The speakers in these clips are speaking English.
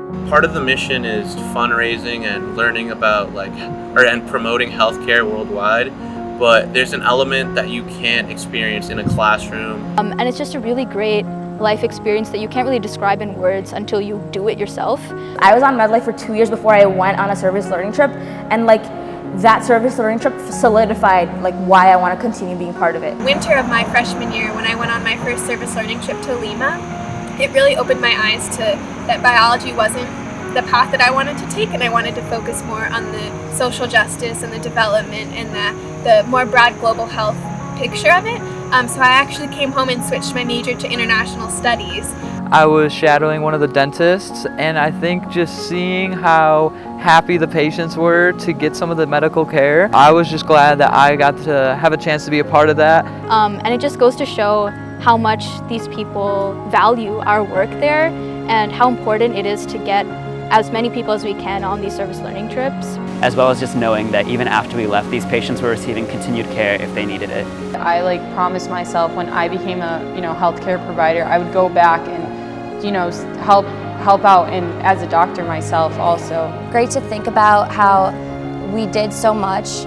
Part of the mission is fundraising and learning about and promoting healthcare worldwide, but there's an element that you can't experience in a classroom. And it's just a really great life experience that you can't really describe in words until you do it yourself. I was on MedLife for 2 years before I went on a service learning trip, and that service learning trip solidified why I want to continue being part of it. Winter of my freshman year, when I went on my first service learning trip to Lima, it really opened my eyes to that biology wasn't the path that I wanted to take, and I wanted to focus more on the social justice and the development and the more broad global health picture of it. So I actually came home and switched my major to international studies. I was shadowing one of the dentists, and I think just seeing how happy the patients were to get some of the medical care, I was just glad that I got to have a chance to be a part of that. And it just goes to show how much these people value our work there and how important it is to get as many people as we can on these service learning trips. As well as just knowing that even after we left, these patients were receiving continued care if they needed it. I promised myself when I became a healthcare provider, I would go back and help out and as a doctor myself also. Great to think about how we did so much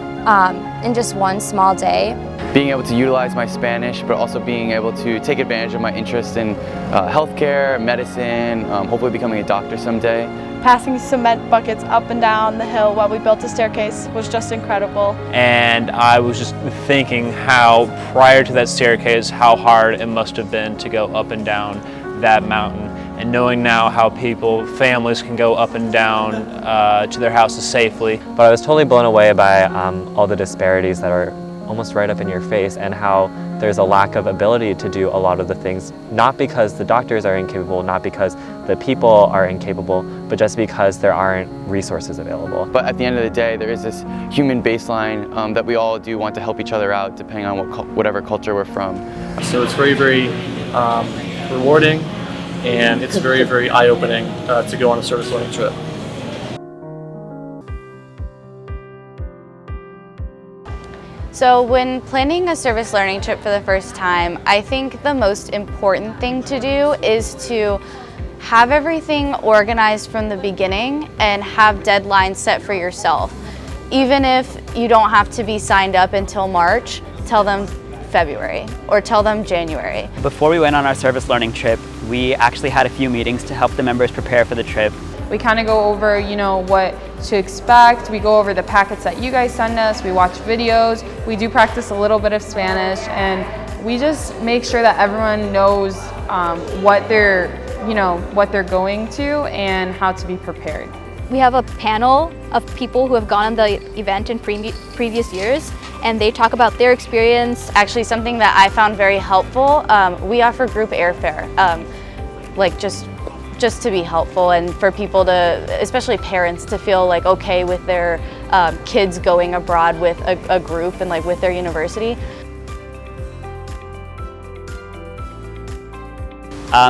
in just one small day. Being able to utilize my Spanish, but also being able to take advantage of my interest in healthcare, medicine, hopefully becoming a doctor someday. Passing cement buckets up and down the hill while we built a staircase was just incredible. And I was just thinking how prior to that staircase, how hard it must have been to go up and down that mountain. And knowing now how families can go up and down to their houses safely. But I was totally blown away by all the disparities that are almost right up in your face, and how there's a lack of ability to do a lot of the things, not because the doctors are incapable, not because the people are incapable, but just because there aren't resources available. But at the end of the day, there is this human baseline that we all do want to help each other out depending on whatever culture we're from. So it's very, very rewarding, and it's very, very eye-opening to go on a service learning trip. So when planning a service learning trip for the first time, I think the most important thing to do is to have everything organized from the beginning and have deadlines set for yourself. Even if you don't have to be signed up until March, tell them February or tell them January. Before we went on our service learning trip, we actually had a few meetings to help the members prepare for the trip. We kind of go over, what to expect. We go over the packets that you guys send us. We watch videos. We do practice a little bit of Spanish, and we just make sure that everyone knows what they're going to and how to be prepared. We have a panel of people who have gone on the event in previous years, and they talk about their experience. Actually, something that I found very helpful, we offer group airfare, just to be helpful and for people to, especially parents, to feel okay with their kids going abroad with a group and with their university.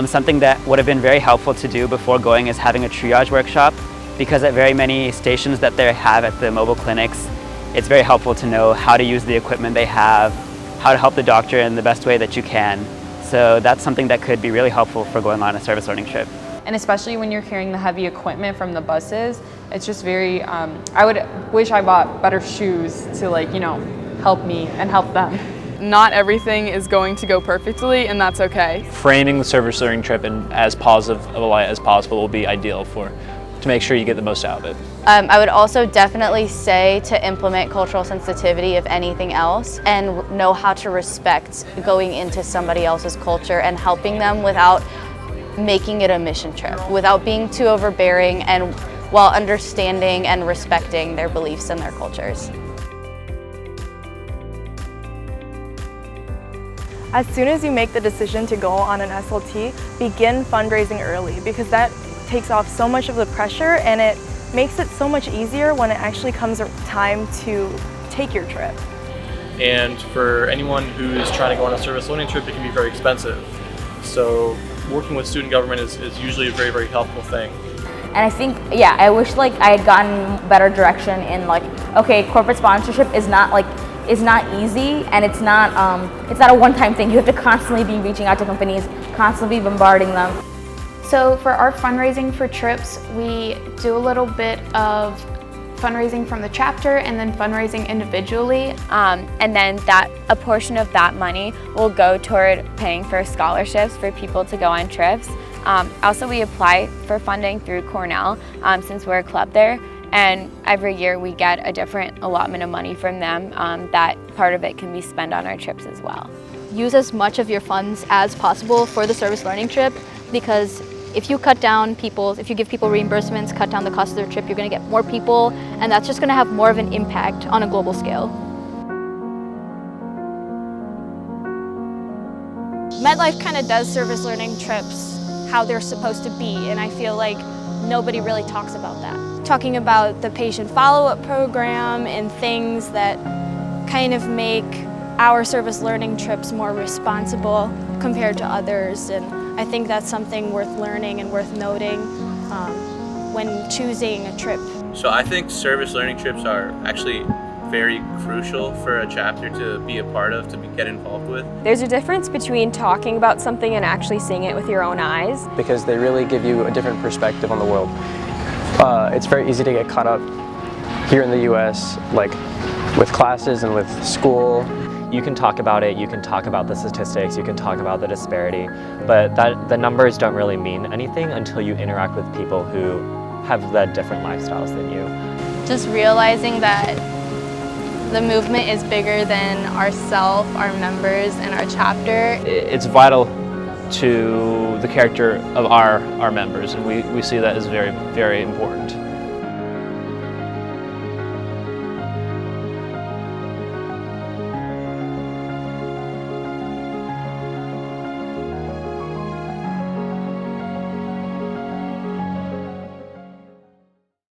Something that would have been very helpful to do before going is having a triage workshop, because at very many stations that they have at the mobile clinics, it's very helpful to know how to use the equipment they have, how to help the doctor in the best way that you can. So that's something that could be really helpful for going on a service learning trip. And especially when you're carrying the heavy equipment from the buses, it's just very, I would wish I bought better shoes to help me and help them. Not everything is going to go perfectly, and that's okay. Framing the service learning trip in as positive of a light as possible will be ideal to make sure you get the most out of it. I would also definitely say to implement cultural sensitivity, if anything else, and know how to respect going into somebody else's culture and helping them without making it a mission trip, without being too overbearing, and while understanding and respecting their beliefs and their cultures. As soon as you make the decision to go on an SLT, begin fundraising early, because that takes off so much of the pressure, and it makes it so much easier when it actually comes time to take your trip. And for anyone who's trying to go on a service learning trip, it can be very expensive. So working with student government is usually a very, very helpful thing. And I think, I wish I had gotten better direction in okay, corporate sponsorship is not easy, and it's not a one-time thing. You have to constantly be reaching out to companies, constantly bombarding them. So for our fundraising for trips, we do a little bit of fundraising from the chapter and then fundraising individually. And then a portion of that money will go toward paying for scholarships for people to go on trips. Also, we apply for funding through Cornell since we're a club there. And every year we get a different allotment of money from them. That part of it can be spent on our trips as well. Use as much of your funds as possible for the service learning trip, because if you cut down if you give people reimbursements, cut down the cost of their trip, you're going to get more people, and that's just going to have more of an impact on a global scale. MedLife kind of does service learning trips how they're supposed to be, and I feel like nobody really talks about that. Talking about the patient follow-up program and things that kind of make our service learning trips more responsible compared to others, and I think that's something worth learning and worth noting when choosing a trip. So I think service learning trips are actually very crucial for a chapter to be a part of, to get involved with. There's a difference between talking about something and actually seeing it with your own eyes. Because they really give you a different perspective on the world. It's very easy to get caught up here in the US, like with classes and with school. You can talk about it, you can talk about the statistics, you can talk about the disparity, but the numbers don't really mean anything until you interact with people who have led different lifestyles than you. Just realizing that the movement is bigger than ourselves, our members, and our chapter. It's vital to the character of our members, and we see that as very, very important.